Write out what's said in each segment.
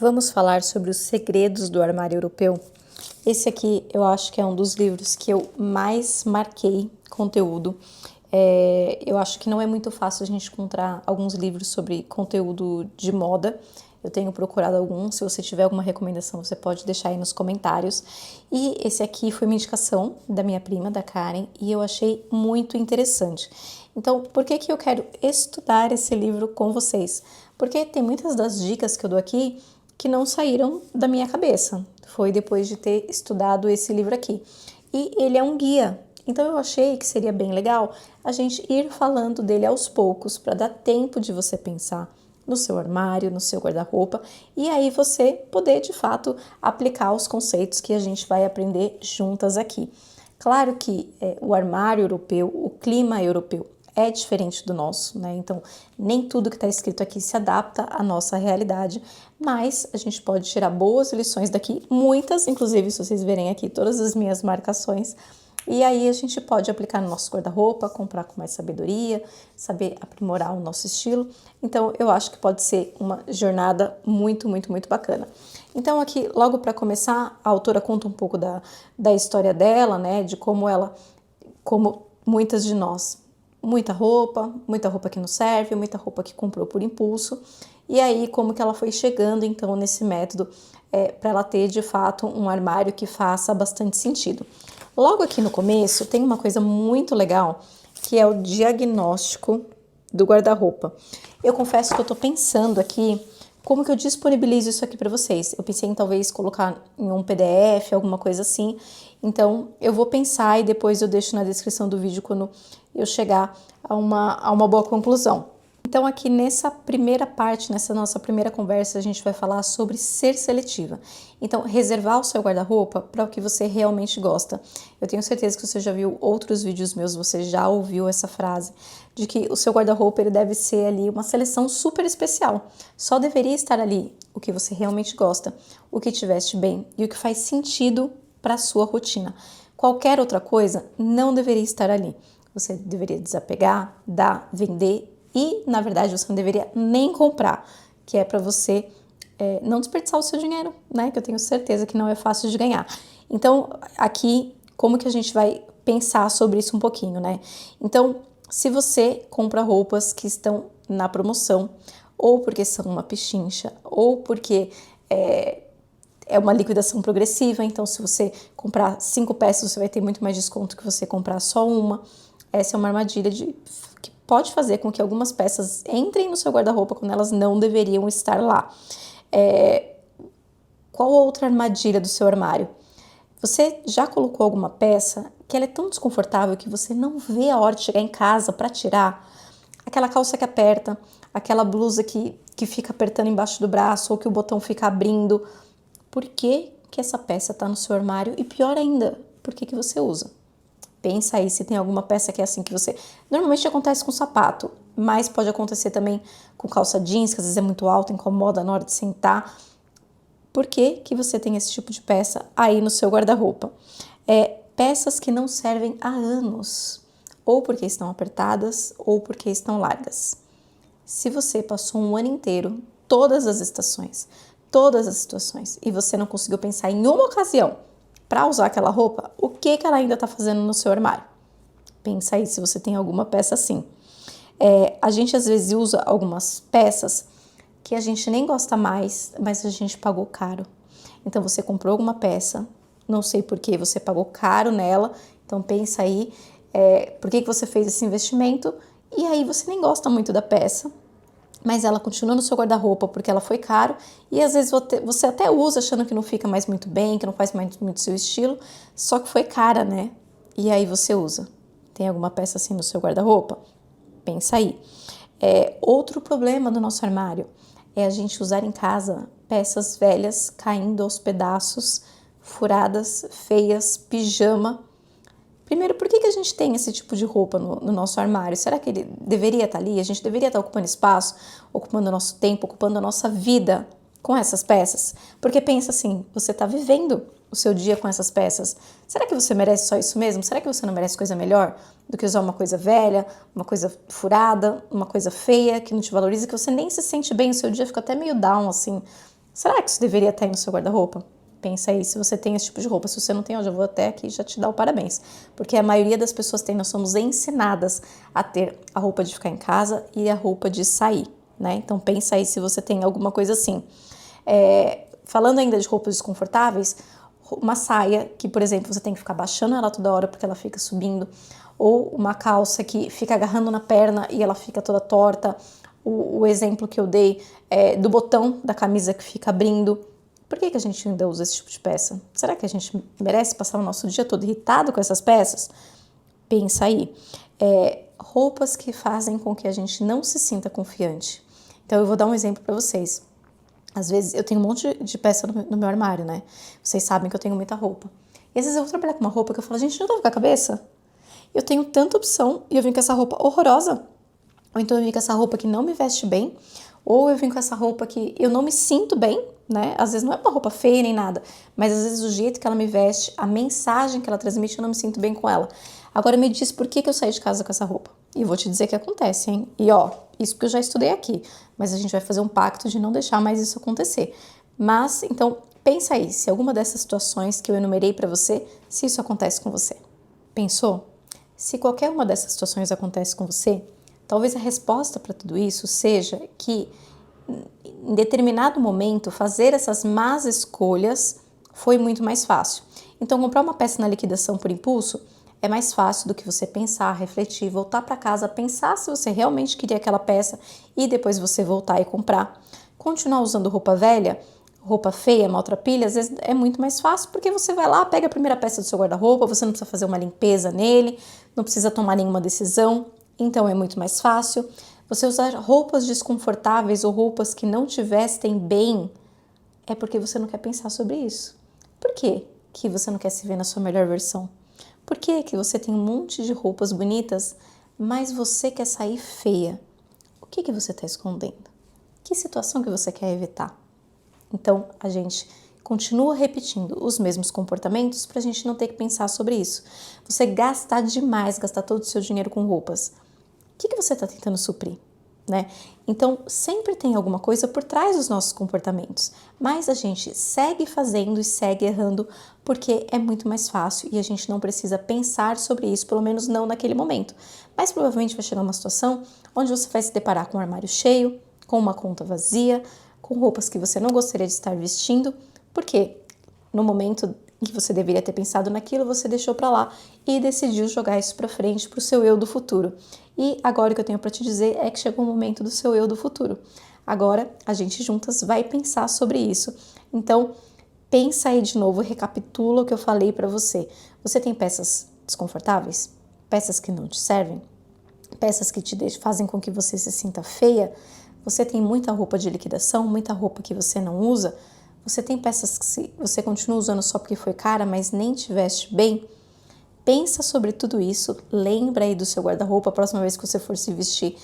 Vamos falar sobre os segredos do armário europeu. Esse aqui eu acho que é um dos livros que eu mais marquei conteúdo. Eu acho que não é muito fácil a gente encontrar alguns livros sobre conteúdo de moda. Eu tenho procurado alguns, se você tiver alguma recomendação você pode deixar aí nos comentários. E esse aqui foi uma indicação da minha prima, da Karen, e eu achei muito interessante. Então, por que que eu quero estudar esse livro com vocês? Porque tem muitas das dicas que eu dou aqui que não saíram da minha cabeça. Foi depois de ter estudado esse livro aqui. E ele é um guia. Então eu achei que seria bem legal a gente ir falando dele aos poucos para dar tempo de você pensar no seu armário, no seu guarda-roupa e aí você poder de fato aplicar os conceitos que a gente vai aprender juntas aqui. Claro que o armário europeu, o clima europeu é diferente do nosso, né? Então, nem tudo que está escrito aqui se adapta à nossa realidade, mas a gente pode tirar boas lições daqui, muitas, inclusive, se vocês verem aqui todas as minhas marcações, e aí a gente pode aplicar no nosso guarda-roupa, comprar com mais sabedoria, saber aprimorar o nosso estilo. Então, eu acho que pode ser uma jornada muito, muito, muito bacana. Então, aqui, logo para começar, a autora conta um pouco da história dela, né? De como ela, como muitas de nós, muita roupa que não serve, muita roupa que comprou por impulso. E aí, como que ela foi chegando, então, nesse método para ela ter, de fato, um armário que faça bastante sentido. Logo aqui no começo, tem uma coisa muito legal, que é o diagnóstico do guarda-roupa. Eu confesso que eu tô pensando aqui como que eu disponibilizo isso aqui para vocês. Eu pensei em talvez colocar em um PDF, alguma coisa assim. Então, eu vou pensar e depois eu deixo na descrição do vídeo quando eu chegar a uma boa conclusão. Então, aqui nessa primeira parte, nessa nossa primeira conversa, a gente vai falar sobre ser seletiva. Então, reservar o seu guarda-roupa para o que você realmente gosta. Eu tenho certeza que você já viu outros vídeos meus, você já ouviu essa frase, de que o seu guarda-roupa ele deve ser ali uma seleção super especial. Só deveria estar ali o que você realmente gosta, o que te veste bem e o que faz sentido para a sua rotina. Qualquer outra coisa não deveria estar ali. Você deveria desapegar, dar, vender e, na verdade, você não deveria nem comprar, que é para você não desperdiçar o seu dinheiro, né? Que eu tenho certeza que não é fácil de ganhar. Então, aqui, como que a gente vai pensar sobre isso um pouquinho, né? Então, se você compra roupas que estão na promoção, ou porque são uma pechincha, ou porque é uma liquidação progressiva, então se você comprar 5 peças, você vai ter muito mais desconto que você comprar só uma. Essa é uma armadilha que pode fazer com que algumas peças entrem no seu guarda-roupa quando elas não deveriam estar lá. Qual outra armadilha do seu armário? Você já colocou alguma peça que ela é tão desconfortável que você não vê a hora de chegar em casa para tirar? Aquela calça que aperta, aquela blusa que fica apertando embaixo do braço ou que o botão fica abrindo. Por que que essa peça está no seu armário? E pior ainda, por que que você usa? Pensa aí se tem alguma peça que é assim que você... Normalmente acontece com sapato, mas pode acontecer também com calça jeans, que às vezes é muito alta, incomoda na hora de sentar. Por que que você tem esse tipo de peça aí no seu guarda-roupa? Peças que não servem há anos, ou porque estão apertadas, ou porque estão largas. Se você passou um ano inteiro, todas as estações, todas as situações, e você não conseguiu pensar em uma ocasião para usar aquela roupa, o que que ela ainda está fazendo no seu armário? Pensa aí se você tem alguma peça assim. A gente às vezes usa algumas peças que a gente nem gosta mais, mas a gente pagou caro. Então você comprou alguma peça, não sei por que você pagou caro nela, então pensa aí por que que você fez esse investimento e aí você nem gosta muito da peça, mas ela continua no seu guarda-roupa porque ela foi caro e às vezes você até usa achando que não fica mais muito bem, que não faz mais muito seu estilo, só que foi cara, né? E aí você usa. Tem alguma peça assim no seu guarda-roupa? Pensa aí. Outro problema do nosso armário é a gente usar em casa peças velhas caindo aos pedaços, furadas, feias, pijama. Primeiro, por que que a gente tem esse tipo de roupa no nosso armário? Será que ele deveria estar ali? A gente deveria estar ocupando espaço, ocupando o nosso tempo, ocupando a nossa vida com essas peças? Porque pensa assim, você está vivendo o seu dia com essas peças. Será que você merece só isso mesmo? Será que você não merece coisa melhor do que usar uma coisa velha, uma coisa furada, uma coisa feia, que não te valoriza, que você nem se sente bem, o seu dia fica até meio down, assim, Será que isso deveria estar aí no seu guarda-roupa? Pensa aí se você tem esse tipo de roupa. Se você não tem, eu já vou até aqui já te dar o parabéns. Porque a maioria das pessoas tem, nós somos ensinadas a ter a roupa de ficar em casa e a roupa de sair, né? Então pensa aí se você tem alguma coisa assim. Falando ainda de roupas desconfortáveis, uma saia que, por exemplo, você tem que ficar baixando ela toda hora porque ela fica subindo, ou uma calça que fica agarrando na perna e ela fica toda torta. O exemplo que eu dei é do botão da camisa que fica abrindo. Por que a gente ainda usa esse tipo de peça? Será que a gente merece passar o nosso dia todo irritado com essas peças? Pensa aí. Roupas que fazem com que a gente não se sinta confiante. Então eu vou dar um exemplo para vocês. Às vezes eu tenho um monte de peça no meu armário, né? Vocês sabem que eu tenho muita roupa. E às vezes eu vou trabalhar com uma roupa que eu falo, gente, não tô com a cabeça. Eu tenho tanta opção e eu vim com essa roupa horrorosa. Ou então eu vim com essa roupa que não me veste bem. Ou eu vim com essa roupa que eu não me sinto bem, né? Às vezes não é uma roupa feia nem nada, mas às vezes o jeito que ela me veste, a mensagem que ela transmite, eu não me sinto bem com ela. Agora me diz por que eu saí de casa com essa roupa. E vou te dizer que acontece, hein? E ó, isso que eu já estudei aqui, mas a gente vai fazer um pacto de não deixar mais isso acontecer. Mas, então, pensa aí, se alguma dessas situações que eu enumerei pra você, se isso acontece com você. Pensou? Se qualquer uma dessas situações acontece com você, talvez a resposta para tudo isso seja que em determinado momento fazer essas más escolhas foi muito mais fácil. Então comprar uma peça na liquidação por impulso é mais fácil do que você pensar, refletir, voltar para casa, pensar se você realmente queria aquela peça e depois você voltar e comprar. Continuar usando roupa velha, roupa feia, maltrapilha, às vezes é muito mais fácil porque você vai lá, pega a primeira peça do seu guarda-roupa, você não precisa fazer uma limpeza nele, não precisa tomar nenhuma decisão, então é muito mais fácil. Você usar roupas desconfortáveis ou roupas que não te vestem bem é porque você não quer pensar sobre isso. Por que que você não quer se ver na sua melhor versão? Por que que você tem um monte de roupas bonitas, mas você quer sair feia? O que que você está escondendo? Que situação que você quer evitar? Então, a gente continua repetindo os mesmos comportamentos para a gente não ter que pensar sobre isso. Você gastar demais, gastar todo o seu dinheiro com roupas. O que você está tentando suprir, né? Então, sempre tem alguma coisa por trás dos nossos comportamentos, mas a gente segue fazendo e segue errando porque é muito mais fácil e a gente não precisa pensar sobre isso, pelo menos não naquele momento. Mas provavelmente vai chegar uma situação onde você vai se deparar com um armário cheio, com uma conta vazia, com roupas que você não gostaria de estar vestindo, porque no momento em que você deveria ter pensado naquilo, você deixou para lá e decidiu jogar isso para frente para o seu eu do futuro. E agora o que eu tenho para te dizer é que chegou o momento do seu eu do futuro. Agora a gente juntas vai pensar sobre isso. Então, pensa aí de novo, recapitula o que eu falei para você. Você tem peças desconfortáveis? Peças que não te servem? Peças que fazem com que você se sinta feia? Você tem muita roupa de liquidação, muita roupa que você não usa? Você tem peças que você continua usando só porque foi cara, mas nem te veste bem? Pensa sobre tudo isso, lembra aí do seu guarda-roupa, a próxima vez que você for se vestir,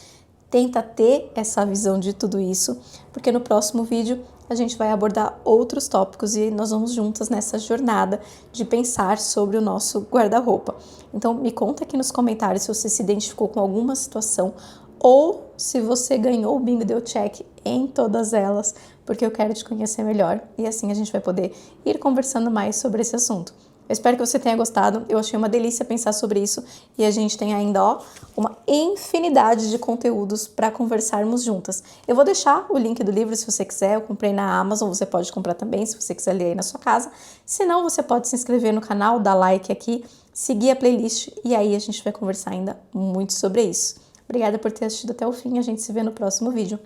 tenta ter essa visão de tudo isso, porque no próximo vídeo a gente vai abordar outros tópicos e nós vamos juntas nessa jornada de pensar sobre o nosso guarda-roupa. Então me conta aqui nos comentários se você se identificou com alguma situação ou se você ganhou o bingo deu check em todas elas, porque eu quero te conhecer melhor e assim a gente vai poder ir conversando mais sobre esse assunto. Eu espero que você tenha gostado, eu achei uma delícia pensar sobre isso e a gente tem ainda, ó, uma infinidade de conteúdos para conversarmos juntas. Eu vou deixar o link do livro se você quiser, eu comprei na Amazon, você pode comprar também se você quiser ler aí na sua casa. Se não, você pode se inscrever no canal, dar like aqui, seguir a playlist e aí a gente vai conversar ainda muito sobre isso. Obrigada por ter assistido até o fim, a gente se vê no próximo vídeo.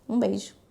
Um beijo!